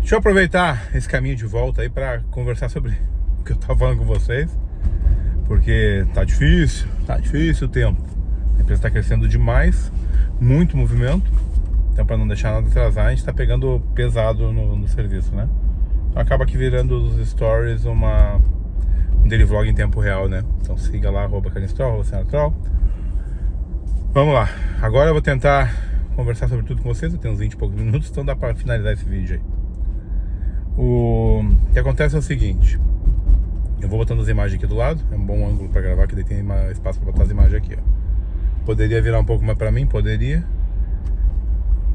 Deixa eu aproveitar esse caminho de volta aí para conversar sobre o que eu tava falando com vocês, porque tá difícil o tempo. A empresa está crescendo demais, muito movimento, então para não deixar nada atrasar, a gente tá pegando pesado no serviço, né? Então acaba que virando os stories um daily vlog em tempo real, né? Então siga lá, @Canistrol, @Senatrol. Vamos lá, agora eu vou tentar conversar sobre tudo com vocês. Eu tenho uns 20 e poucos minutos, então dá para finalizar esse vídeo aí. O que acontece é o seguinte: eu vou botando as imagens aqui do lado, é um bom ângulo para gravar, que daí tem espaço para botar as imagens aqui, ó. Poderia virar um pouco mais para mim, poderia,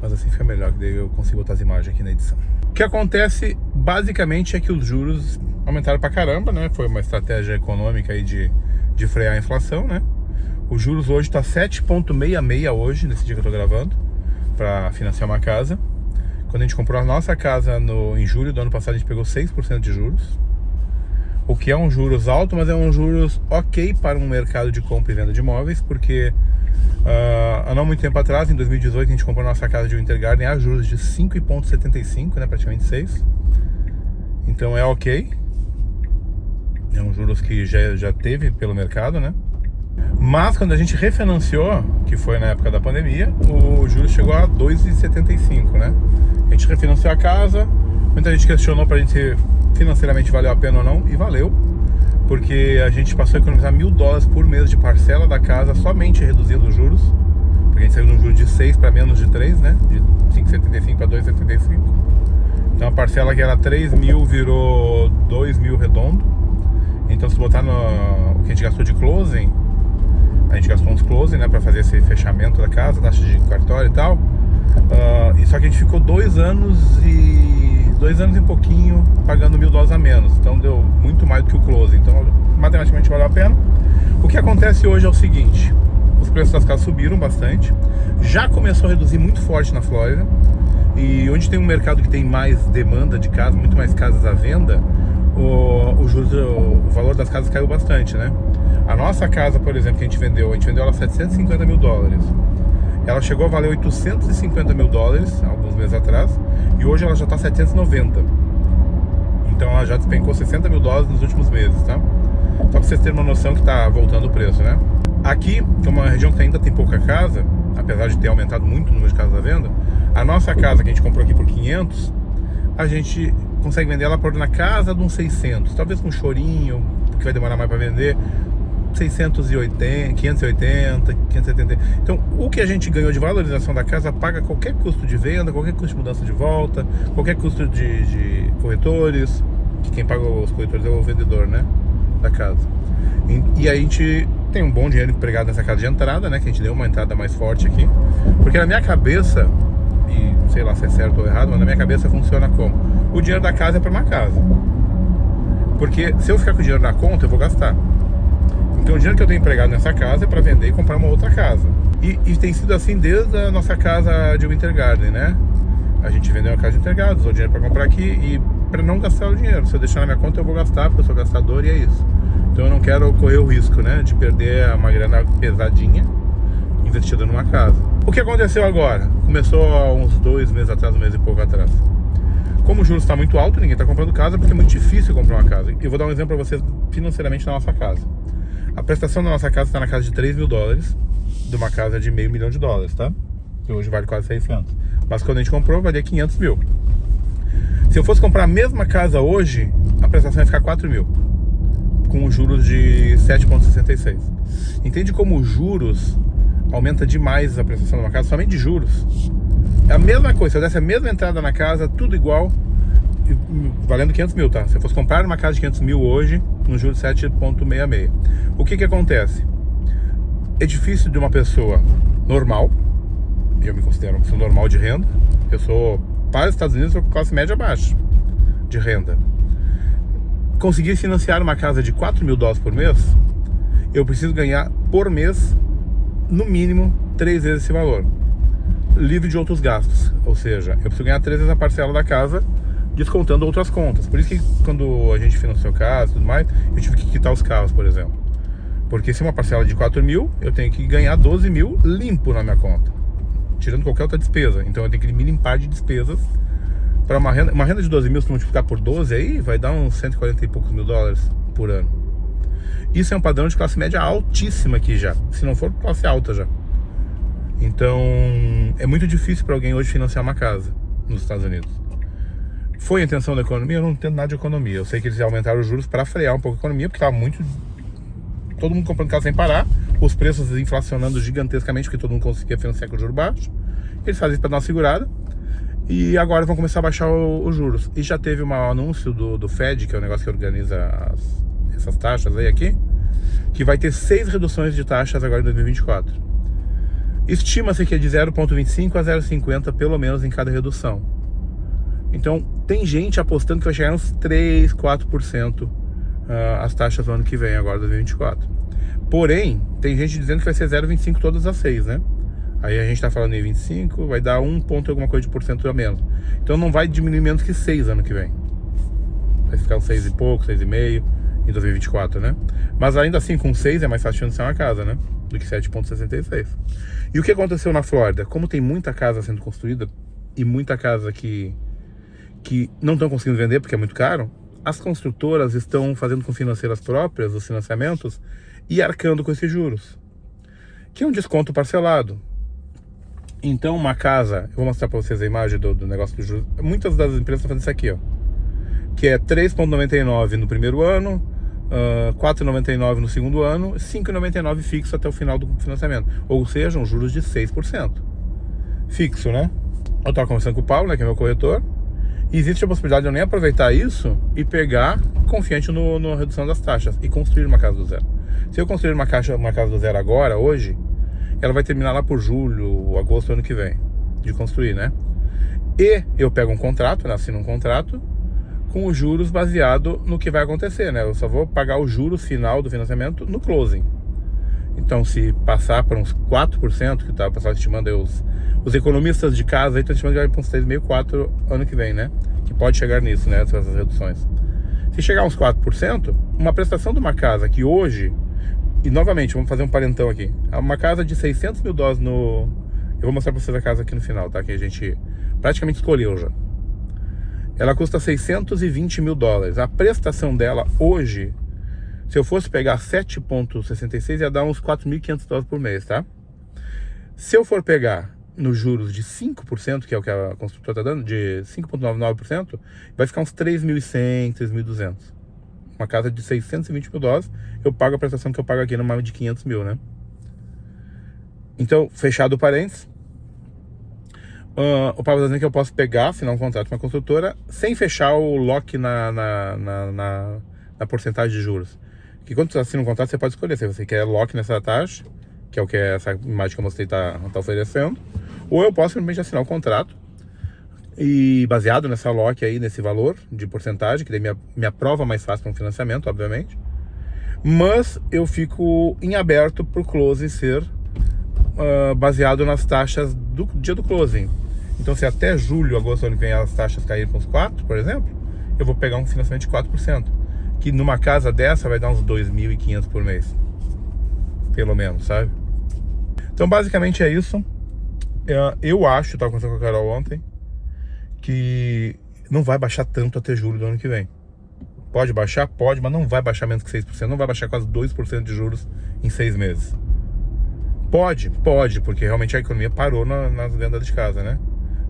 mas assim fica melhor, que daí eu consigo botar as imagens aqui na edição. O que acontece basicamente é que os juros aumentaram pra caramba, né? Foi uma estratégia econômica aí de frear a inflação, né? Os juros hoje tá 7,66 hoje, nesse dia que eu tô gravando, para financiar uma casa. Quando a gente comprou a nossa casa em julho do ano passado, a gente pegou 6% de juros, o que é um juros alto, mas é um juros ok para um mercado de compra e venda de imóveis, porque há não muito tempo atrás, em 2018, a gente comprou a nossa casa de Winter Garden a juros de 5,75, né, praticamente 6. Então é ok, é um juros que já teve pelo mercado, né? Mas quando a gente refinanciou, que foi na época da pandemia, o juros chegou a 2,75, né? A gente refinanciou a casa, muita gente questionou pra gente se financeiramente valeu a pena ou não, e valeu, porque a gente passou a economizar $1.000 por mês de parcela da casa, somente reduzindo os juros, porque a gente saiu de um juro de 6 para menos de 3, né? De 5,75 para 2,75. Então a parcela que era 3 mil virou 2 mil redondo. Então se botar o que a gente gastou de closing, a gente gastou uns closing, né, para fazer esse fechamento da casa, taxa de cartório e tal. E só que a gente ficou 2 anos e pouquinho pagando $1.000 a menos. Então deu muito mais do que o closing. Então matematicamente valeu a pena. O que acontece hoje é o seguinte: os preços das casas subiram bastante. Já começou a reduzir muito forte na Flórida. E onde tem um mercado que tem mais demanda de casa, muito mais casas à venda, o valor das casas caiu bastante, né? A nossa casa, por exemplo, que a gente vendeu ela a $750 mil. Ela chegou a valer $850 mil alguns meses atrás, e hoje ela já está 790. Então ela já despencou $60 mil nos últimos meses, tá? Só para vocês terem uma noção que está voltando o preço, né? Aqui, que é uma região que ainda tem pouca casa, apesar de ter aumentado muito o número de casas à venda, a nossa casa que a gente comprou aqui por 500, a gente consegue vender ela por na casa de uns 600, talvez com um chorinho, porque vai demorar mais para vender, 680, 580, 570. Então, o que a gente ganhou de valorização da casa paga qualquer custo de venda, qualquer custo de mudança de volta, qualquer custo de corretores, que quem paga os corretores é o vendedor, né, da casa. E a gente tem um bom dinheiro empregado nessa casa de entrada, né, que a gente deu uma entrada mais forte aqui, porque na minha cabeça, e sei lá se é certo ou errado, mas na minha cabeça funciona como: o dinheiro da casa é para uma casa, porque se eu ficar com o dinheiro na conta, eu vou gastar. Então o dinheiro que eu tenho empregado nessa casa é para vender e comprar uma outra casa. E tem sido assim desde a nossa casa de Winter Garden, né? A gente vendeu uma casa de Winter Garden, usou dinheiro para comprar aqui e para não gastar o dinheiro. Se eu deixar na minha conta, eu vou gastar, porque eu sou gastador e é isso. Então eu não quero correr o risco, né, de perder uma grana pesadinha investida numa casa. O que aconteceu agora? Começou há uns 2 meses atrás, um mês e pouco atrás. Como o juros está muito alto, ninguém está comprando casa, porque é muito difícil comprar uma casa. Eu vou dar um exemplo para vocês financeiramente da nossa casa. A prestação da nossa casa está na casa de $3 mil, de uma casa de $500 mil, tá? Que hoje vale quase 600. Mas quando a gente comprou, valia 500 mil. Se eu fosse comprar a mesma casa hoje, a prestação ia ficar 4 mil, com os juros de 7,66. Entende como os juros aumenta demais a prestação de uma casa, somente de juros? É a mesma coisa, se eu desse a mesma entrada na casa, tudo igual, valendo 500 mil, tá? Se eu fosse comprar uma casa de 500 mil hoje, no juros de 7,66. O que acontece? É difícil de uma pessoa normal, eu me considero uma pessoa normal de renda, eu sou, para os Estados Unidos, eu sou classe média baixa de renda. Conseguir financiar uma casa de $4 mil por mês, eu preciso ganhar por mês, no mínimo, 3 vezes esse valor, livre de outros gastos. Ou seja, eu preciso ganhar 3 vezes a parcela da casa, descontando outras contas. Por isso que quando a gente financiou casa e tudo mais, eu tive que quitar os carros, por exemplo. Porque se uma parcela de 4 mil, eu tenho que ganhar 12 mil limpo na minha conta, tirando qualquer outra despesa. Então eu tenho que me limpar de despesas Para uma renda de 12 mil, se multiplicar por 12 aí, vai dar uns 140 e poucos mil dólares por ano. Isso é um padrão de classe média altíssima aqui já, se não for classe alta já. Então, é muito difícil para alguém hoje financiar uma casa nos Estados Unidos. Foi a intenção da economia? Eu não entendo nada de economia. Eu sei que eles aumentaram os juros para frear um pouco a economia, porque estava muito... todo mundo comprando casa sem parar, os preços inflacionando gigantescamente, porque todo mundo conseguia financiar com o juro baixo. Eles fazem isso para dar uma segurada. E agora vão começar a baixar os juros. E já teve um anúncio do Fed, que é o negócio que organiza essas taxas aí aqui, que vai ter 6 reduções de taxas agora em 2024. Estima-se que é de 0,25 a 0,50 pelo menos em cada redução. Então tem gente apostando que vai chegar uns 3, 4% as taxas no ano que vem, agora 2024. Porém, tem gente dizendo que vai ser 0,25 todas as 6, né? Aí a gente tá falando em 25, vai dar 1 ponto alguma coisa de porcento a menos. Então não vai diminuir menos que 6 ano que vem. Vai ficar uns 6 e pouco, 6,5 em 2024, né? Mas ainda assim, com 6 é mais fácil de financiar uma casa, né? Do que 7,66. E o que aconteceu na Flórida? Como tem muita casa sendo construída e muita casa que não estão conseguindo vender porque é muito caro, as construtoras estão fazendo com financeiras próprias os financiamentos e arcando com esses juros, que é um desconto parcelado. Então uma casa, eu vou mostrar para vocês a imagem do negócio do juros. Muitas das empresas estão fazendo isso aqui, ó, que é 3,99 no primeiro ano, 4,99 no segundo ano, 5,99 fixo até o final do financiamento, ou seja, um juros de 6% fixo, né? Eu estava conversando com o Paulo, né, que é meu corretor, e existe a possibilidade de eu nem aproveitar isso e pegar confiante na redução das taxas e construir uma casa do zero. Se eu construir uma casa do zero agora, hoje, ela vai terminar lá por julho, agosto do ano que vem, de construir, né? E eu pego um contrato, né, assino um contrato com os juros baseado no que vai acontecer, né? Eu só vou pagar o juros final do financiamento no closing. Então, se passar para uns 4%, que o pessoal estimando aí, os economistas de casa aí estão estimando que vai para uns 3,5%, 4% ano que vem, né? Que pode chegar nisso, né? Essas reduções. Se chegar uns 4%, uma prestação de uma casa que hoje, e novamente, vamos fazer um parentão aqui, uma casa de 600 mil dólares no... Eu vou mostrar para vocês a casa aqui no final, tá? Que a gente praticamente escolheu já. Ela custa 620 mil dólares. A prestação dela hoje, se eu fosse pegar 7,66, ia dar uns 4.500 dólares por mês, tá? Se eu for pegar nos juros de 5%, que é o que a construtora está dando, de 5,99%, vai ficar uns 3.100, 3.200. Uma casa de 620 mil dólares, eu pago a prestação que eu pago aqui numa de 500 mil, né? Então, fechado o parênteses, o Pablo está dizendo que eu posso pegar, assinar um contrato com a construtora, sem fechar o lock na porcentagem de juros. Que quando você assina um contrato, você pode escolher se você quer lock nessa taxa, que é o que essa imagem que eu mostrei tá oferecendo, ou eu posso simplesmente assinar um contrato e baseado nessa lock aí, nesse valor de porcentagem, que daí me aprova mais fácil para um financiamento, obviamente, mas eu fico em aberto para o closing ser baseado nas taxas do dia do closing. Então, se até julho, agosto, ano que vem as taxas caírem para uns 4%, por exemplo, eu vou pegar um financiamento de 4%, que numa casa dessa vai dar uns 2.500 por mês, pelo menos, sabe? Então, basicamente é isso. Eu acho, estava conversando com a Carol ontem, que não vai baixar tanto até julho do ano que vem. Pode baixar? Pode, mas não vai baixar menos que 6%, não vai baixar quase 2% de juros em 6 meses. Pode, porque realmente a economia parou nas vendas de casa, né?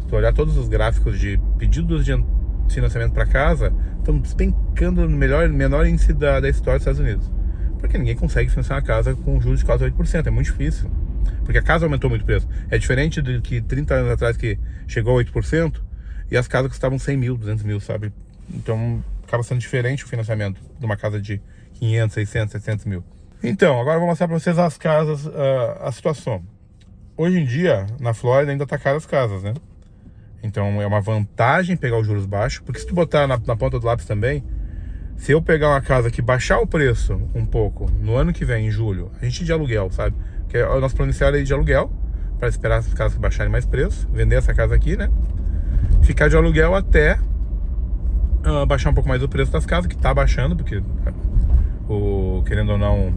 Se tu olhar todos os gráficos de pedidos de financiamento para casa, estão despencando no menor índice da história dos Estados Unidos. Porque ninguém consegue financiar uma casa com juros de quase 8%, é muito difícil. Porque a casa aumentou muito o preço. É diferente do que 30 anos atrás que chegou a 8% e as casas custavam 100 mil, 200 mil, sabe? Então acaba sendo diferente o financiamento de uma casa de 500, 600, 700 mil. Então, agora eu vou mostrar para vocês as casas, a situação. Hoje em dia, na Flórida ainda tá caro as casas, né? Então é uma vantagem pegar os juros baixos, porque se tu botar na ponta do lápis também, se eu pegar uma casa que baixar o preço um pouco no ano que vem, em julho, a gente de aluguel, sabe? Que é o nosso plano inicial aí de aluguel, para esperar as casas baixarem mais preço, vender essa casa aqui, né? Ficar de aluguel até baixar um pouco mais o preço das casas, que tá baixando, porque querendo ou não,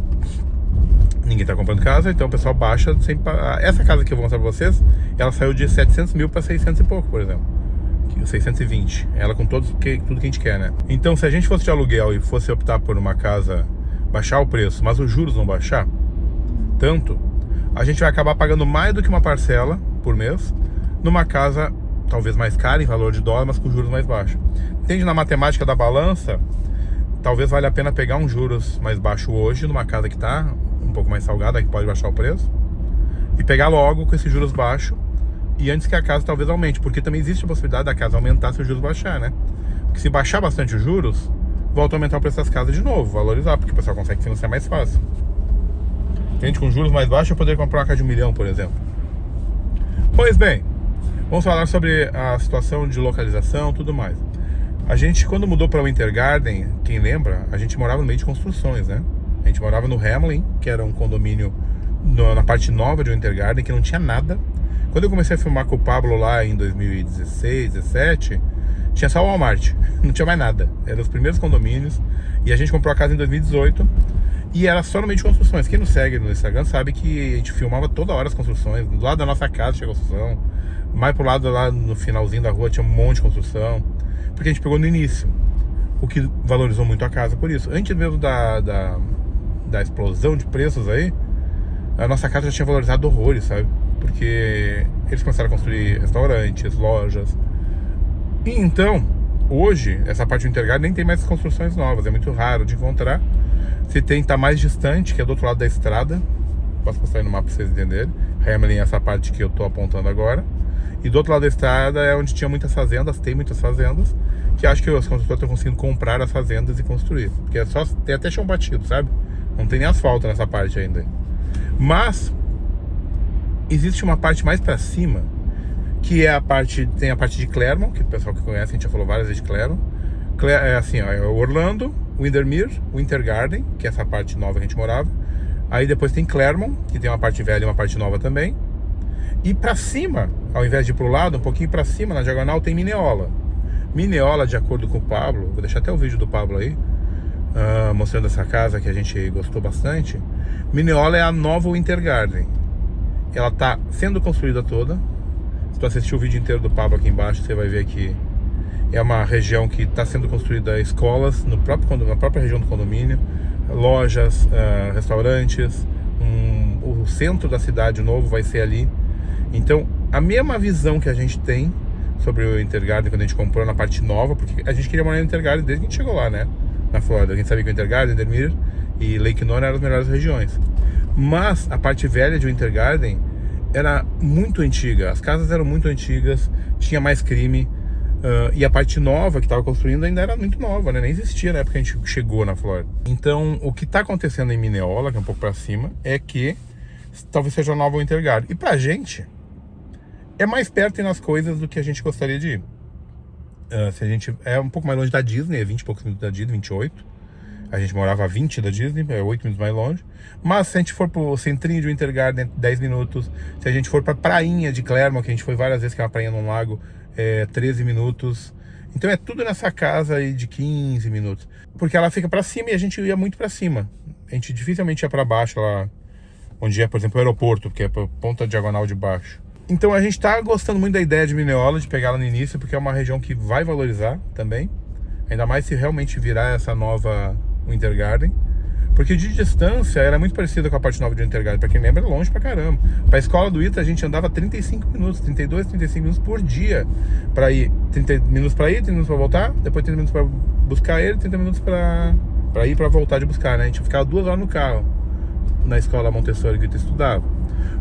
ninguém tá comprando casa, então o pessoal baixa sem pagar. Essa casa que eu vou mostrar pra vocês, ela saiu de 700 mil para 600 e pouco, por exemplo, 620. Ela com tudo que a gente quer, né? Então, se a gente fosse de aluguel e fosse optar por uma casa, baixar o preço, mas os juros não baixar tanto, a gente vai acabar pagando mais do que uma parcela por mês numa casa talvez mais cara em valor de dólar, mas com juros mais baixos. Entende? Na matemática da balança, talvez valha a pena pegar um juros mais baixo hoje numa casa que está um pouco mais salgada, que pode baixar o preço, e pegar logo com esses juros baixos e antes que a casa talvez aumente, porque também existe a possibilidade da casa aumentar se os juros baixar, né? Porque se baixar bastante os juros, volta a aumentar o preço das casas de novo, valorizar, porque o pessoal consegue financiar mais fácil. Entende? Com juros mais baixos eu poderia comprar uma casa de 1 milhão, por exemplo. Pois bem, vamos falar sobre a situação de localização e tudo mais. A gente, quando mudou para o Winter Garden, quem lembra, a gente morava no meio de construções, né? A gente morava no Hamlin, que era um condomínio na parte nova de Winter Garden, que não tinha nada. Quando eu comecei a filmar com o Pablo lá em 2016, 2017, tinha só o Walmart, não tinha mais nada. Eram os primeiros condomínios. E a gente comprou a casa em 2018 e era só no meio de construções. Quem nos segue no Instagram sabe que a gente filmava toda hora as construções. Do lado da nossa casa tinha construção, mais pro lado lá no finalzinho da rua tinha um monte de construção, porque a gente pegou no início, o que valorizou muito a casa por isso. Antes mesmo da explosão de preços aí, a nossa casa já tinha valorizado horrores, sabe? Porque eles começaram a construir restaurantes, lojas. E então, hoje, essa parte do Winter Garden nem tem mais construções novas, é muito raro de encontrar. Se tem, tá mais distante, que é do outro lado da estrada. Posso postar aí no mapa pra vocês entenderem. Hamlin é essa parte que eu tô apontando agora. E do outro lado da estrada é onde tinha muitas fazendas, tem muitas fazendas, que acho que os construtores estão conseguindo comprar as fazendas e construir. Porque é só, tem até chão batido, sabe? Não tem nem asfalto nessa parte ainda. Mas existe uma parte mais pra cima, que é a parte, tem a parte de Clermont, que o pessoal que conhece, a gente já falou várias vezes de Clermont. É assim, ó, é Orlando, Windermere, Winter Garden, que é essa parte nova que a gente morava. Aí depois tem Clermont, que tem uma parte velha e uma parte nova também. E pra cima, ao invés de ir pro lado, um pouquinho pra cima, na diagonal, tem Mineola. Mineola, de acordo com o Pablo, vou deixar até o vídeo do Pablo aí, mostrando essa casa que a gente gostou bastante. Mineola é a nova Winter Garden. Ela tá sendo construída toda. Se tu assistir o vídeo inteiro do Pablo aqui embaixo, você vai ver que é uma região que está sendo construída escolas na própria região do condomínio, lojas, restaurantes, o centro da cidade novo vai ser ali. Então, a mesma visão que a gente tem sobre o Winter Garden quando a gente comprou na parte nova, porque a gente queria morar no Winter Garden desde que a gente chegou lá, né? Na Flórida. A gente sabia que o Winter Garden, Windermere e Lake Nona eram as melhores regiões. Mas a parte velha de Winter Garden era muito antiga, as casas eram muito antigas, tinha mais crime, e a parte nova que estava construindo ainda era muito nova, né? Nem existia na época que a gente chegou na Flórida. Então, o que está acontecendo em Mineola, que é um pouco para cima, é que talvez seja a nova Winter Garden. E pra gente, é mais perto nas coisas do que a gente gostaria de ir. Se a gente é um pouco mais longe da Disney, é 20 e poucos minutos da Disney, 28. A gente morava a 20 da Disney, é 8 minutos mais longe. Mas se a gente for pro centrinho de Winter Garden, 10 minutos. Se a gente for pra prainha de Clermont, que a gente foi várias vezes, que é uma prainha num lago, 13 minutos. Então é tudo nessa casa aí de 15 minutos. Porque ela fica pra cima e a gente ia muito pra cima. A gente dificilmente ia pra baixo lá, onde é, por exemplo, o aeroporto, que é pra ponta diagonal de baixo. Então a gente tá gostando muito da ideia de Mineola, de pegar ela no início, porque é uma região que vai valorizar também. Ainda mais se realmente virar essa nova Winter Garden. Porque de distância ela é muito parecida com a parte nova de Winter Garden. Pra quem lembra, é longe pra caramba. Pra escola do Ita a gente andava 35 minutos, 32, 35 minutos por dia pra ir. 30 minutos pra ir, 30 minutos pra voltar, depois 30 minutos pra buscar ele, 30 minutos pra ir pra voltar de buscar, né? A gente ficava 2 horas no carro na escola Montessori que a gente estudava.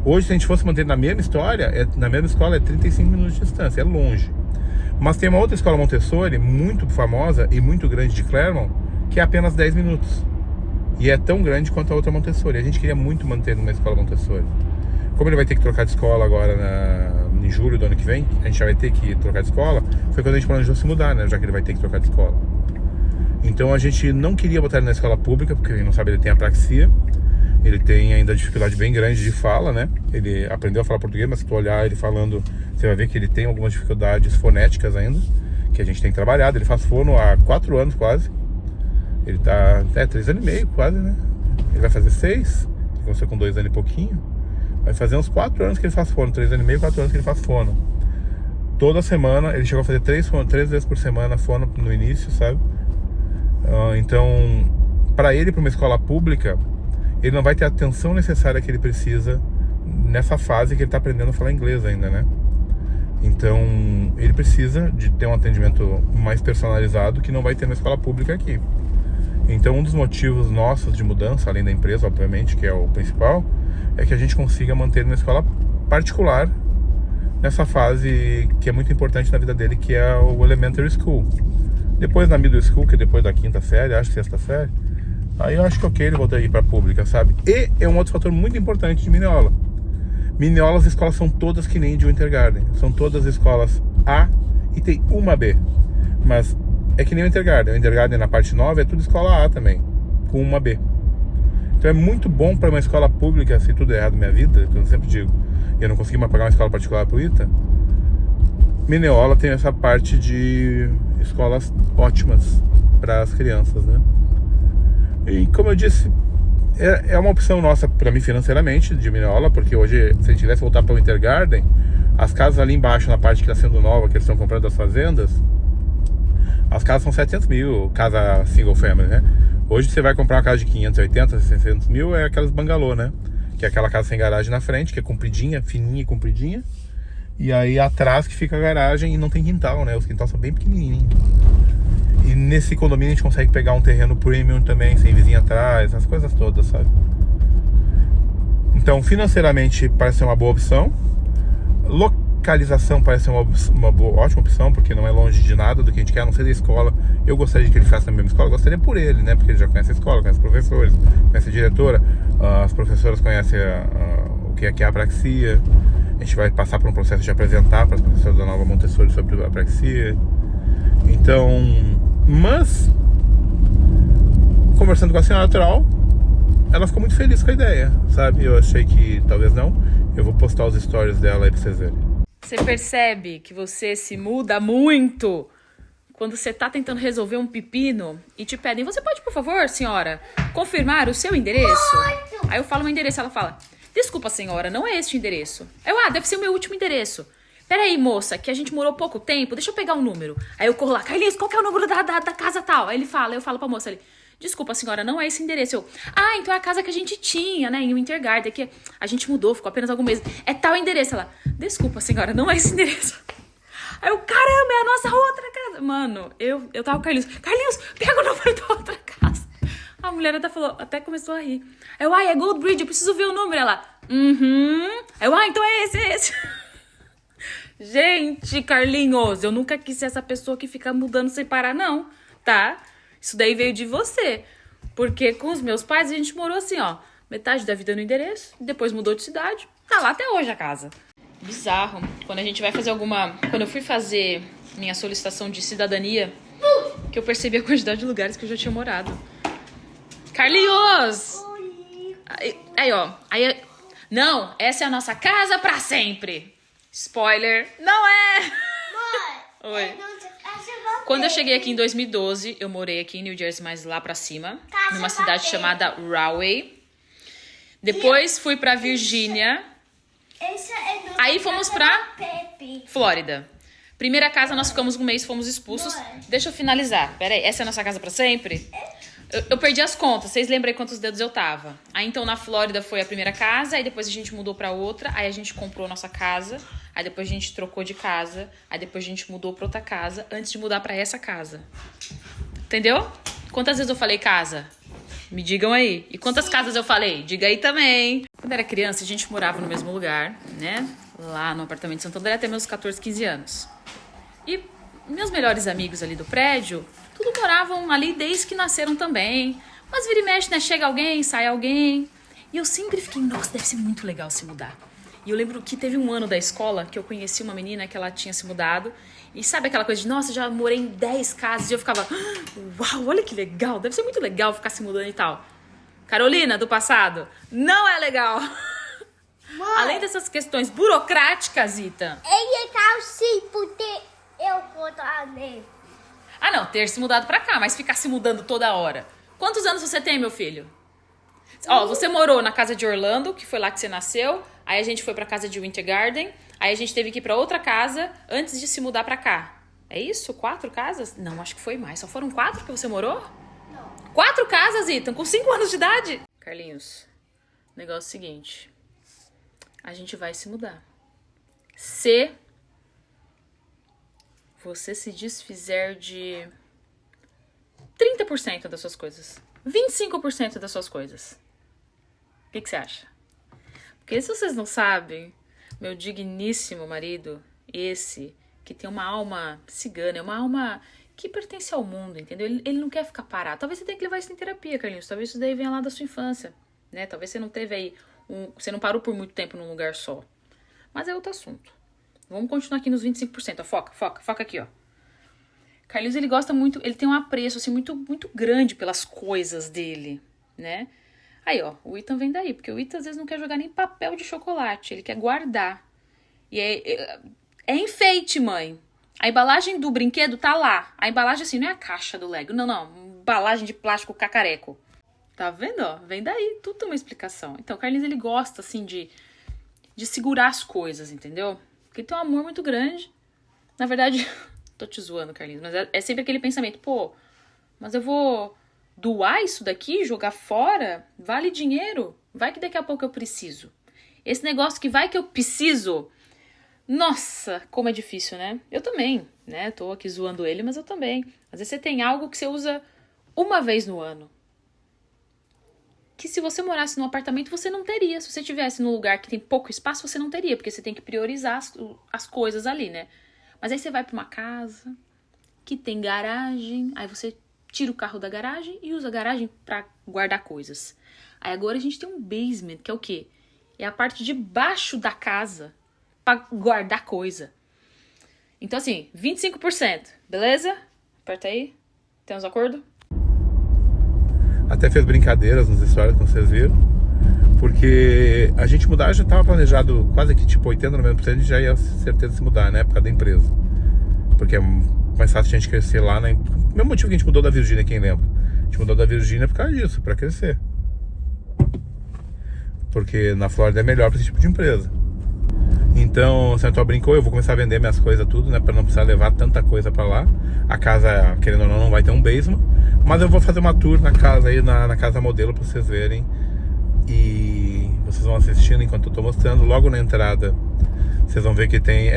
Hoje, se a gente fosse manter na mesma história, na mesma escola é 35 minutos de distância, é longe. Mas tem uma outra escola Montessori muito famosa e muito grande de Clermont, que é apenas 10 minutos. E é tão grande quanto a outra Montessori. A gente queria muito manter numa escola Montessori. Como ele vai ter que trocar de escola agora em julho do ano que vem, a gente já vai ter que trocar de escola, foi quando a gente planejou se mudar, né? Já que ele vai ter que trocar de escola. Então a gente não queria botar ele na escola pública, porque quem não sabe, ele tem apraxia. Ele tem ainda dificuldade bem grande de fala, né? Ele aprendeu a falar português, mas se tu olhar ele falando, você vai ver que ele tem algumas dificuldades fonéticas ainda, que a gente tem trabalhado. Ele faz fono há 4 anos quase. Ele tá 3 anos e meio quase, né? Ele vai fazer 6. Ele começou com 2 anos e pouquinho. Vai fazer uns 4 anos que ele faz fono. 3 anos e meio, 4 anos que ele faz fono. Toda semana, ele chegou a fazer 3 vezes por semana fono no início, sabe? Então, para ele, para uma escola pública, ele não vai ter a atenção necessária que ele precisa nessa fase que ele está aprendendo a falar inglês ainda, né? Então, ele precisa de ter um atendimento mais personalizado que não vai ter na escola pública aqui. Então, um dos motivos nossos de mudança, além da empresa, obviamente, que é o principal, é que a gente consiga manter ele na escola particular nessa fase que é muito importante na vida dele, que é o elementary school. Depois na middle school, que é depois da 5ª série, acho que 6ª série, aí eu acho que ok, ele voltar a ir pra pública, sabe? E é um outro fator muito importante de Mineola. Mineola, as escolas são todas que nem de Wintergarten. São todas escolas A e tem uma B. Mas é que nem o Wintergarten. O Wintergarten na parte 9 é tudo escola A também, com uma B. Então é muito bom para uma escola pública, se tudo é errado na minha vida, que eu sempre digo, eu não consegui mais pagar uma escola particular pro Ita. Mineola tem essa parte de escolas ótimas para as crianças, né? E como eu disse, é uma opção nossa para mim financeiramente de Mineola, porque hoje, se a gente tivesse voltar para o Wintergarten, as casas ali embaixo, na parte que está sendo nova, que eles estão comprando as fazendas, as casas são 700 mil, casa single family, né? Hoje você vai comprar uma casa de 580, 600 mil, é aquelas bangalô, né? Que é aquela casa sem garagem na frente, que é compridinha, fininha e compridinha. E aí atrás que fica a garagem e não tem quintal, né? Os quintais são bem pequenininhos. E nesse condomínio a gente consegue pegar um terreno premium também, sem vizinho atrás, as coisas todas, sabe? Então, financeiramente parece ser uma boa opção. Localização parece ser uma ótima opção, porque não é longe de nada do que a gente quer, a não ser da escola. Eu gostaria de que ele ficasse na mesma escola, gostaria por ele, né? Porque ele já conhece a escola, conhece os professores, conhece a diretora, as professoras conhecem o que é a apraxia. A gente vai passar por um processo de apresentar para as professoras da Nova Montessori sobre a apraxia. Então, mas conversando com a senhora natural, ela ficou muito feliz com a ideia, sabe? Eu achei que talvez não. Eu vou postar os stories dela aí pra vocês verem. Você percebe que você se muda muito quando você tá tentando resolver um pepino e te pedem: você pode, por favor, senhora, confirmar o seu endereço? Aí eu falo meu endereço, ela fala: desculpa, senhora, não é este endereço. Deve ser o meu último endereço. Peraí, moça, que a gente morou pouco tempo, deixa eu pegar um número. Aí eu corro lá: Carlinhos, qual que é o número da casa tal? Aí ele fala, eu falo pra moça ali: desculpa, senhora, não é esse endereço. Então é a casa que a gente tinha, né, em Wintergarten, que a gente mudou, ficou apenas alguns meses. É tal endereço. Ela: desculpa, senhora, não é esse endereço. Aí eu: caramba, é a nossa outra casa. Mano, eu tava com o Carlinhos, pega o número da outra casa. A mulher até começou a rir. Aí eu: é Goldbridge, eu preciso ver o número. Ela: Aí eu: então é esse. Gente, Carlinhos, eu nunca quis ser essa pessoa que fica mudando sem parar, não, tá? Isso daí veio de você. Porque com os meus pais a gente morou assim, ó, metade da vida no endereço, depois mudou de cidade, tá lá até hoje a casa. Bizarro. Quando a gente vai fazer Quando eu fui fazer minha solicitação de cidadania, que eu percebi a quantidade de lugares que eu já tinha morado. Carlinhos! Aí, ó. Não, essa é a nossa casa pra sempre. Spoiler, não é! Mãe, oi. Quando eu cheguei aqui em 2012, eu morei aqui em New Jersey, mais lá pra cima, numa cidade chamada Rahway. Depois fui pra Virgínia. Aí fomos pra Flórida. Primeira casa, nós ficamos um mês, fomos expulsos. Deixa eu finalizar. Pera aí, essa é a nossa casa pra sempre? Eu perdi as contas, vocês lembram aí quantos dedos eu tava? Aí então na Flórida foi a primeira casa, aí depois a gente mudou pra outra, aí a gente comprou nossa casa, aí depois a gente trocou de casa, aí depois a gente mudou pra outra casa, antes de mudar pra essa casa. Entendeu? Quantas vezes eu falei casa? Me digam aí. E quantas casas eu falei? Diga aí também. Quando era criança, a gente morava no mesmo lugar, né? Lá no apartamento de Santo André até meus 14, 15 anos. E meus melhores amigos ali do prédio, tudo moravam ali desde que nasceram também. Mas vira e mexe, né? Chega alguém, sai alguém. E eu sempre fiquei: nossa, deve ser muito legal se mudar. E eu lembro que teve um ano da escola que eu conheci uma menina que ela tinha se mudado. E sabe aquela coisa de: nossa, já morei em 10 casas. E eu ficava: uau, olha que legal. Deve ser muito legal ficar se mudando e tal. Carolina, do passado, não é legal. Mãe, além dessas questões burocráticas, Ita. É legal sim, porque eu contei. Não, ter se mudado pra cá, mas ficar se mudando toda hora. Quantos anos você tem, meu filho? Ó, você morou na casa de Orlando, que foi lá que você nasceu. Aí a gente foi pra casa de Wintergarten. Aí a gente teve que ir pra outra casa antes de se mudar pra cá. É isso? 4 casas? Não, acho que foi mais. Só foram 4 que você morou? Não. 4 casas, Ethan, com 5 anos de idade? Carlinhos, o negócio é o seguinte. A gente vai se mudar. Se você se desfizer de 30% das suas coisas, 25% das suas coisas, o que você acha? Porque se vocês não sabem, meu digníssimo marido, esse que tem uma alma cigana, é uma alma que pertence ao mundo, entendeu? Ele não quer ficar parado. Talvez você tenha que levar isso em terapia, Carlinhos. Talvez isso daí venha lá da sua infância, né? Talvez você não teve aí, você não parou por muito tempo num lugar só. Mas é outro assunto. Vamos continuar aqui nos 25%. Ó, foca aqui, ó. Carlinhos, ele gosta muito, ele tem um apreço, assim, muito, muito grande pelas coisas dele, né? Aí, ó, o Ethan vem daí, porque o Ethan às vezes não quer jogar nem papel de chocolate, ele quer guardar. E é enfeite, mãe. A embalagem do brinquedo tá lá. A embalagem, assim, não é a caixa do Lego, não. Embalagem de plástico cacareco. Tá vendo, ó? Vem daí, tudo tem uma explicação. Então, o Carlinhos, ele gosta, assim, de segurar as coisas, entendeu? Porque ele tem um amor muito grande. Na verdade, tô te zoando, Carlinhos, mas é sempre aquele pensamento, pô, mas eu vou doar isso daqui, jogar fora? Vale dinheiro? Vai que daqui a pouco eu preciso. Esse negócio que vai que eu preciso, nossa, como é difícil, né? Eu também, né? Tô aqui zoando ele, mas eu também. Às vezes você tem algo que você usa uma vez no ano. Que se você morasse num apartamento, você não teria. Se você estivesse num lugar que tem pouco espaço, você não teria, porque você tem que priorizar as coisas ali, né? Mas aí você vai pra uma casa que tem garagem, aí você tira o carro da garagem e usa a garagem pra guardar coisas. Aí agora a gente tem um basement, que é o quê? É a parte de baixo da casa pra guardar coisa. Então assim, 25%, beleza? Aperta aí. Temos acordo? Até fez brincadeiras nos stories, como vocês viram. Porque a gente mudar já estava planejado quase que tipo 80, 90%, a gente já ia certeza se mudar, né? Por causa da empresa. Porque é mais fácil a gente crescer lá, né? O mesmo motivo que a gente mudou da Virgínia, quem lembra? A gente mudou da Virgínia por causa disso, pra crescer. Porque na Flórida é melhor pra esse tipo de empresa. Então, o Central brincou, eu vou começar a vender minhas coisas tudo, né? Pra não precisar levar tanta coisa pra lá. A casa, querendo ou não vai ter um basement. Mas eu vou fazer uma tour na casa aí, na casa modelo, pra vocês verem. E vocês vão assistindo enquanto eu tô mostrando. Logo na entrada, vocês vão ver que tem...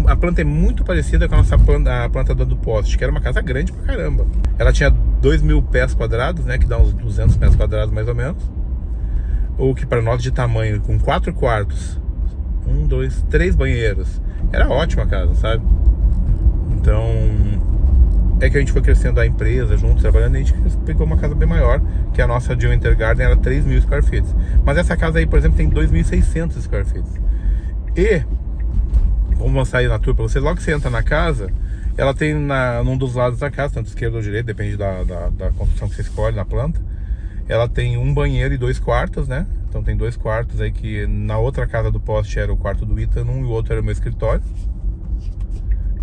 a planta é muito parecida com a nossa planta, a planta do poste, que era uma casa grande pra caramba. Ela tinha 2.000 pés quadrados, né? Que dá uns 200 metros quadrados mais ou menos. O que para nós de tamanho, com 4 quartos, 1, 2, 3 banheiros, era ótima a casa, sabe? Então, é que a gente foi crescendo a empresa junto, trabalhando, e a gente pegou uma casa bem maior, que a nossa de Winter Garden era 3.000 square feet. Mas essa casa aí, por exemplo, tem 2.600 square feet. E, vamos mostrar aí na tour pra vocês, logo que você entra na casa, ela tem num dos lados da casa, tanto esquerdo ou direito, depende da construção que você escolhe na planta. Ela tem um banheiro e 2 quartos, né? Então tem 2 quartos aí que na outra casa do poste era o quarto do Ethan, um e o outro era o meu escritório.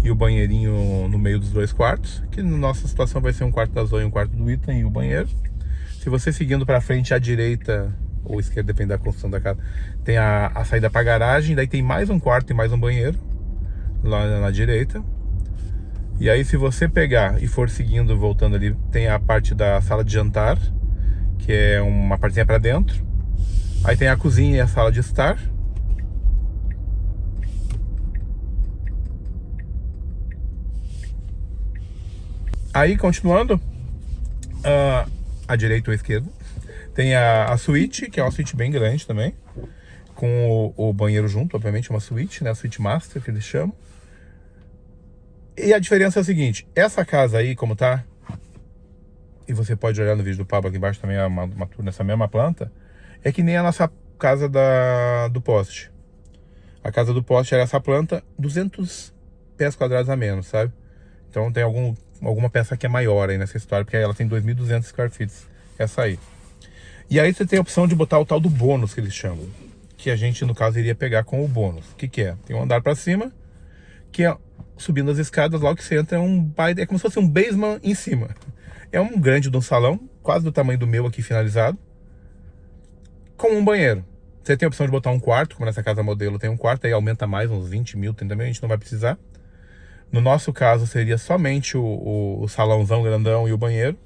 E o banheirinho no meio dos 2 quartos, que na nossa situação vai ser um quarto da Zoe e um quarto do Ethan e o banheiro. Se você seguindo pra frente à direita ou esquerda, depende da construção da casa, tem a saída pra garagem, daí tem mais um quarto e mais um banheiro lá na direita. E aí se você pegar e for seguindo, voltando ali, tem a parte da sala de jantar, que é uma partezinha pra dentro. Aí tem a cozinha e a sala de estar. Aí, continuando, à direita ou à esquerda, tem a suíte, que é uma suíte bem grande também, com o banheiro junto, obviamente, uma suíte, né? A suíte master, que eles chamam. E a diferença é a seguinte, essa casa aí, como tá, e você pode olhar no vídeo do Pablo aqui embaixo também, uma tour nessa mesma planta, é que nem a nossa casa do poste. A casa do poste era essa planta, 200 pés quadrados a menos, sabe? Então tem alguma peça que é maior aí nessa história, porque ela tem 2.200 square feet, essa aí. E aí você tem a opção de botar o tal do bônus, que eles chamam, que a gente, no caso, iria pegar com o bônus. O que é? Tem um andar pra cima, que é subindo as escadas, logo que você entra, é como se fosse um basement em cima. É um grande de um salão, quase do tamanho do meu aqui finalizado, com um banheiro. Você tem a opção de botar um quarto, como nessa casa modelo tem um quarto, aí aumenta mais, uns 20 mil, 30 mil, a gente não vai precisar. No nosso caso, seria somente o salãozão grandão e o banheiro,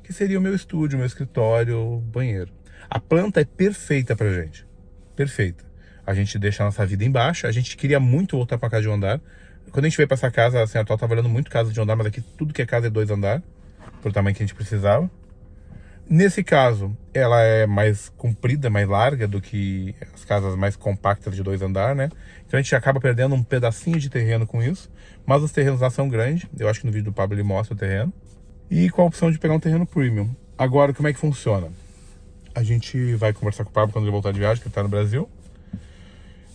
que seria o meu estúdio, o meu escritório, o banheiro. A planta é perfeita pra gente. Perfeita. A gente deixa a nossa vida embaixo, a gente queria muito voltar pra casa de um andar. Quando a gente veio pra essa casa, assim, a atual tava olhando muito casa de um andar, mas aqui tudo que é casa é 2 andar, pro tamanho que a gente precisava. Nesse caso, ela é mais comprida, mais larga do que as casas mais compactas de 2 andar, né? Então a gente acaba perdendo um pedacinho de terreno com isso, mas os terrenos lá são grandes. Eu acho que no vídeo do Pablo ele mostra o terreno. E com a opção de pegar um terreno premium. Agora, como é que funciona? A gente vai conversar com o Pablo quando ele voltar de viagem, que ele tá no Brasil,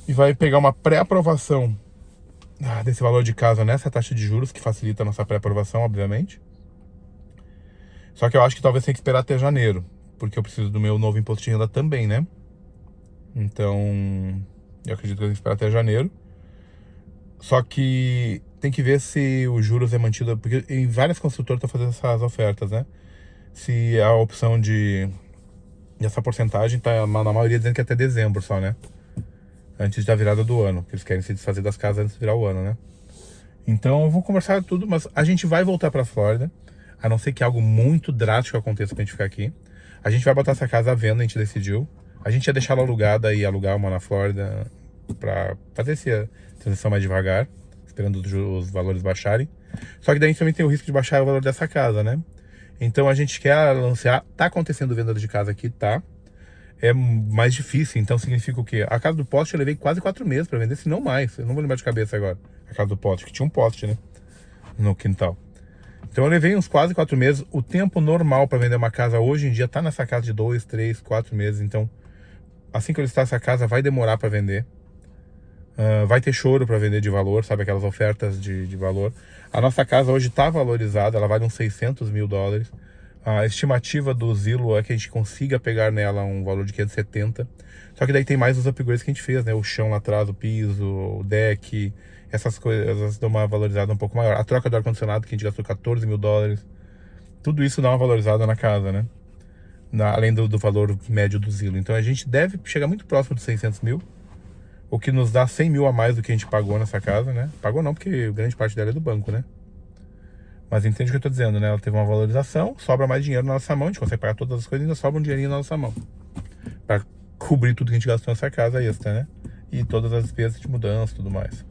e vai pegar uma pré-aprovação desse valor de casa nessa taxa de juros, que facilita a nossa pré-aprovação, obviamente. Só que eu acho que talvez tenha que esperar até janeiro, porque eu preciso do meu novo imposto de renda também, né? Então, eu acredito que eu tenho que esperar até janeiro. Só que tem que ver se os juros é mantido, porque em várias construtoras estão fazendo essas ofertas, né? Se a opção essa porcentagem tá na maioria dizendo que é até dezembro só, né? Antes da virada do ano, que eles querem se desfazer das casas antes de virar o ano, né? Então eu vou conversar tudo, mas a gente vai voltar pra Flórida, a não ser que algo muito drástico aconteça pra gente ficar aqui. A gente vai botar essa casa à venda, a gente decidiu. A gente ia deixar ela alugada e alugar uma na Flórida pra fazer essa transição mais devagar, esperando os valores baixarem. Só que daí a gente também tem o risco de baixar o valor dessa casa, né? Então a gente quer anunciar, tá acontecendo venda de casa aqui, tá? É mais difícil, então significa o quê? A casa do poste eu levei quase 4 meses pra vender, se não mais. Eu não vou lembrar de cabeça agora. A casa do poste, que tinha um poste, né? No quintal. Então eu levei uns quase 4 meses. O tempo normal pra vender uma casa hoje em dia tá nessa casa de 2, 3, 4 meses. Então, assim que eu listar essa casa, vai demorar pra vender. Vai ter choro pra vender de valor, sabe? Aquelas ofertas de valor. A nossa casa hoje tá valorizada, ela vale uns 600 mil dólares. A estimativa do Zillow é que a gente consiga pegar nela um valor de 570. Só que daí tem mais os upgrades que a gente fez, né? O chão lá atrás, o piso, o deck, essas coisas dão uma valorizada um pouco maior. A troca do ar-condicionado, que a gente gastou 14 mil dólares. Tudo isso dá uma valorizada na casa, né? Além do valor médio do Zillow. Então a gente deve chegar muito próximo dos 600 mil. O que nos dá 100 mil a mais do que a gente pagou nessa casa, né? Pagou não, porque grande parte dela é do banco, né? Mas entende o que eu tô dizendo, né? Ela teve uma valorização, sobra mais dinheiro na nossa mão, a gente consegue pagar todas as coisas e ainda sobra um dinheirinho na nossa mão. Pra cobrir tudo que a gente gastou nessa casa extra, né? E todas as despesas de mudança e tudo mais.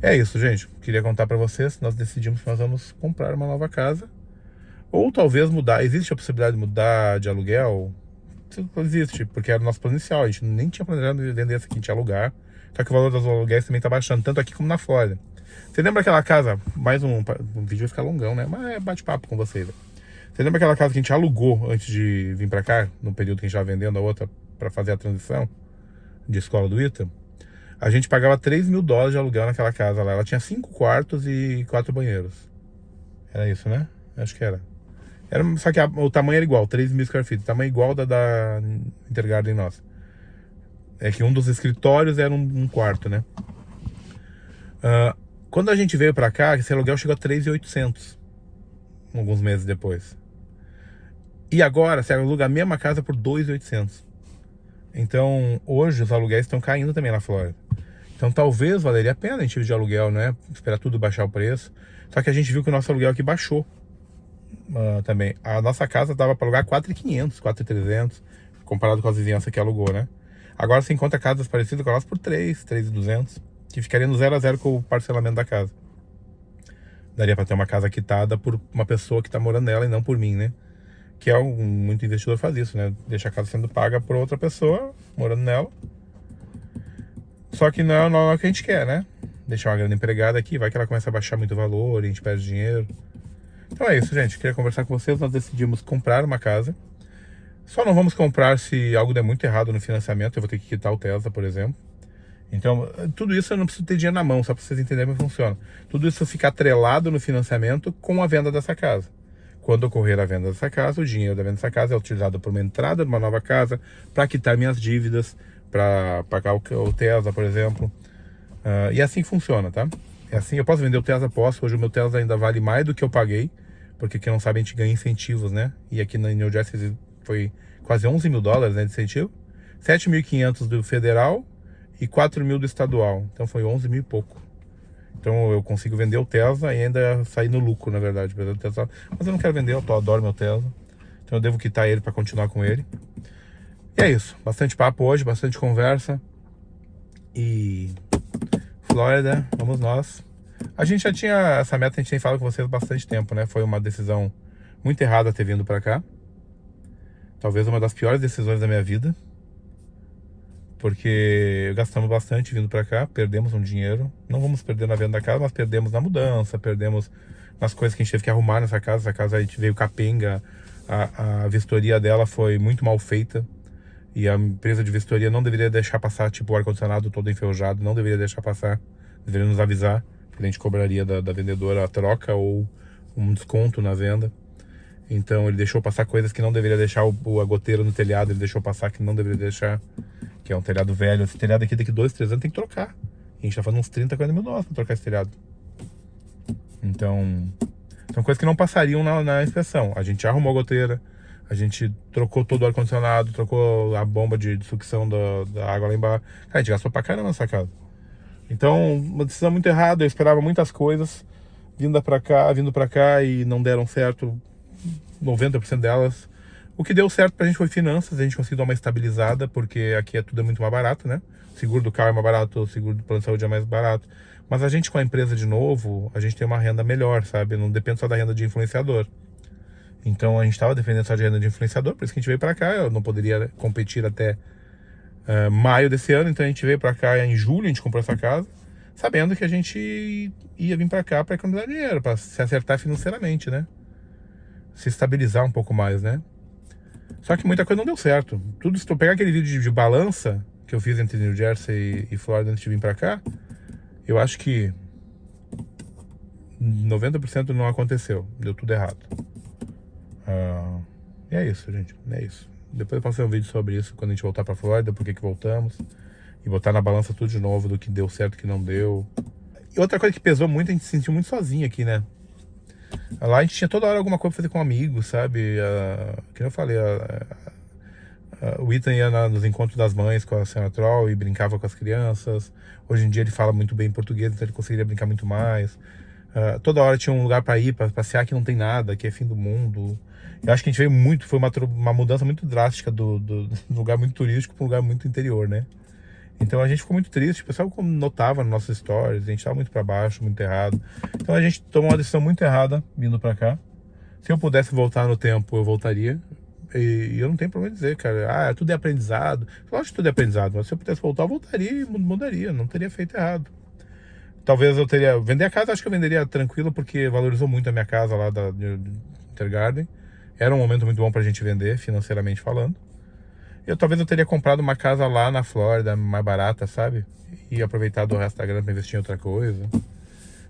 É isso, gente. Queria contar pra vocês, nós decidimos que nós vamos comprar uma nova casa. Ou talvez mudar. Existe a possibilidade de mudar de aluguel? Existe, porque era o nosso plano inicial. A gente nem tinha planejado vender essa aqui, a gente ia alugar. Só que o valor dos aluguéis também tá baixando, tanto aqui como na Flórida. Você lembra aquela casa, mais um vídeo vai ficar longão, né? Mas é bate-papo com vocês. Você lembra aquela casa que a gente alugou antes de vir pra cá, no período que a gente estava vendendo a outra pra fazer a transição de escola do Ita? A gente pagava 3 mil dólares de aluguel naquela casa lá. Ela tinha 5 quartos e 4 banheiros. Era isso, né? Acho que era. Só que o tamanho era igual, 3 mil square feet. O tamanho igual da Intergarden nossa. É que um dos escritórios era um quarto, né? Quando a gente veio pra cá, esse aluguel chegou a 3.800 alguns meses depois. E agora você aluga a mesma casa por 2.800. Então hoje os aluguéis estão caindo também na Flórida. Então talvez valeria a pena a gente ir de aluguel, né? Esperar tudo baixar o preço. Só que a gente viu que o nosso aluguel aqui baixou também. A nossa casa dava para alugar 4.500, 4.300, comparado com as vizinhanças que alugou, né? Agora você encontra casas parecidas com elas por 3.200, que ficaria no 0 a 0 com o parcelamento da casa. Daria para ter uma casa quitada por uma pessoa que tá morando nela e não por mim, né? Que é muito investidor faz isso, né? Deixa a casa sendo paga por outra pessoa morando nela. Só que não é o que a gente quer, né? Deixar uma grande empregada aqui, vai que ela começa a baixar muito o valor e a gente perde dinheiro. Então é isso, gente. Queria conversar com vocês. Nós decidimos comprar uma casa. Só não vamos comprar se algo der muito errado no financiamento. Eu vou ter que quitar o Tesla, por exemplo. Então, tudo isso eu não preciso ter dinheiro na mão, só para vocês entenderem como funciona. Tudo isso fica atrelado no financiamento com a venda dessa casa. Quando ocorrer a venda dessa casa, o dinheiro da venda dessa casa é utilizado para uma entrada de uma nova casa, para quitar minhas dívidas, para pagar o Tesla, por exemplo. E é assim que funciona, tá? É assim, eu posso vender o Tesla, posso. Hoje o meu Tesla ainda vale mais do que eu paguei, porque quem não sabe a gente ganha incentivos, né? E aqui na New Jersey foi quase 11 mil dólares, né, de incentivo. 7.500 do federal e 4.000 do estadual. Então foi 11 mil e pouco. Então eu consigo vender o Tesla e ainda sair no lucro, na verdade. Mas eu não quero vender, eu adoro meu Tesla. Então eu devo quitar ele para continuar com ele. E é isso. Bastante papo hoje, bastante conversa. E Flórida, vamos nós. A gente já tinha essa meta, a gente tem falado com vocês há bastante tempo, né? Foi uma decisão muito errada ter vindo para cá. Talvez uma das piores decisões da minha vida. Porque gastamos bastante vindo para cá, perdemos um dinheiro. Não vamos perder na venda da casa, mas perdemos na mudança, perdemos nas coisas que a gente teve que arrumar nessa casa. Essa casa a gente veio capenga, a vistoria dela foi muito mal feita. E a empresa de vistoria não deveria deixar passar, tipo, o ar-condicionado todo enferrujado, não deveria deixar passar, deveria nos avisar, que a gente cobraria da vendedora a troca ou um desconto na venda. Então ele deixou passar coisas que não deveria deixar, a goteira no telhado ele deixou passar que não deveria deixar, que é um telhado velho. Esse telhado aqui daqui 2, 3 anos tem que trocar. E a gente tá falando uns 30, 40 mil dólares pra trocar esse telhado. Então, são coisas que não passariam na inspeção. A gente arrumou a goteira, a gente trocou todo o ar-condicionado, trocou a bomba de sucção da água lá embaixo. Cara, a gente gastou pra caramba nessa casa. Então, uma decisão muito errada. Eu esperava muitas coisas vindo pra cá e não deram certo 90% delas. O que deu certo pra gente foi finanças. A gente conseguiu dar uma estabilizada, porque aqui tudo é muito mais barato, né? O seguro do carro é mais barato, o seguro do plano de saúde é mais barato. Mas a gente com a empresa de novo, a gente tem uma renda melhor, sabe? Não depende só da renda de influenciador. Então a gente estava dependendo só de renda de influenciador, por isso que a gente veio para cá. Eu não poderia competir até maio desse ano, então a gente veio para cá em julho, a gente comprou essa casa, sabendo que a gente ia vir para cá para economizar dinheiro, para se acertar financeiramente, né? Se estabilizar um pouco mais, né? Só que muita coisa não deu certo. Tudo, se tu pegar aquele vídeo de balança que eu fiz entre New Jersey e Flórida antes de vir para cá, eu acho que 90% não aconteceu, deu tudo errado. E é isso, gente, é isso. Depois eu posso fazer um vídeo sobre isso quando a gente voltar pra Flórida, por que voltamos, e botar na balança tudo de novo, do que deu certo e que não deu. E outra coisa que pesou muito, a gente se sentiu muito sozinho aqui, né? Lá a gente tinha toda hora alguma coisa pra fazer com amigos, sabe? Que eu falei, o Ethan ia nos encontros das mães com a senhora Troll e brincava com as crianças. Hoje em dia ele fala muito bem português, então ele conseguiria brincar muito mais. Toda hora tinha um lugar pra ir, pra passear, que não tem nada, que é fim do mundo. Eu acho que a gente veio muito, foi uma mudança muito drástica do lugar muito turístico para um lugar muito interior, né? Então a gente ficou muito triste, o pessoal notava nas nossas stories, a gente estava muito para baixo, muito errado. Então a gente tomou uma decisão muito errada vindo para cá. Se eu pudesse voltar no tempo, eu voltaria. E eu não tenho problema em dizer, cara, tudo é aprendizado. Lógico que tudo é aprendizado, mas se eu pudesse voltar, eu voltaria e mudaria, não teria feito errado. Talvez eu teria... Vender a casa, acho que eu venderia tranquilo, porque valorizou muito a minha casa lá da Intergarden. Era um momento muito bom pra gente vender, financeiramente falando. Talvez eu teria comprado uma casa lá na Flórida, mais barata, sabe? E aproveitado o resto da grana pra investir em outra coisa.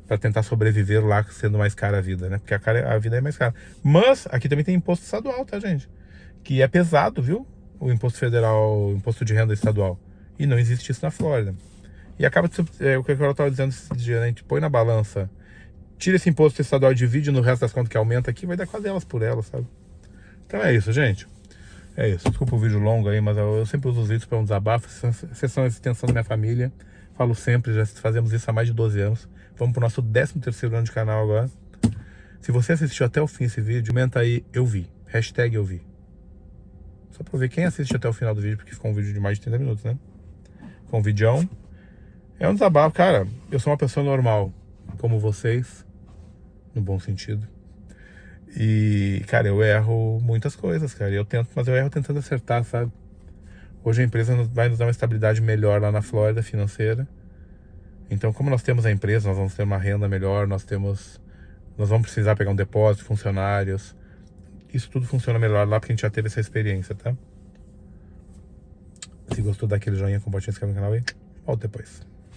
Pra tentar sobreviver lá, sendo mais cara a vida, né? Porque a vida é mais cara. Mas aqui também tem imposto estadual, tá, gente? Que é pesado, viu? O imposto federal, o imposto de renda estadual. E não existe isso na Flórida. E acaba, o que eu estava dizendo esse dia, né? A gente põe na balança, tira esse imposto estadual, divide no resto das contas que aumenta aqui, vai dar quase elas por elas, sabe? Então é isso, gente. É isso. Desculpa o vídeo longo aí, mas eu sempre uso os vídeos para um desabafo. Vocês são a extensão da minha família. Falo sempre, já fazemos isso há mais de 12 anos. Vamos pro nosso 13º ano de canal agora. Se você assistiu até o fim esse vídeo, comenta aí, eu vi. Hashtag eu vi. Só pra ver quem assiste até o final do vídeo, porque ficou um vídeo de mais de 30 minutos, né? Ficou um videão. É um desabafo, cara. Eu sou uma pessoa normal, como vocês, no bom sentido. E, cara, eu erro muitas coisas, cara. Mas eu erro tentando acertar, sabe? Hoje a empresa vai nos dar uma estabilidade melhor lá na Flórida, financeira. Então, como nós temos a empresa, nós vamos ter uma renda melhor, nós vamos precisar pegar um depósito, funcionários. Isso tudo funciona melhor lá, porque a gente já teve essa experiência, tá? Se gostou, dá aquele joinha, compartilha, se inscreve no canal e volta depois.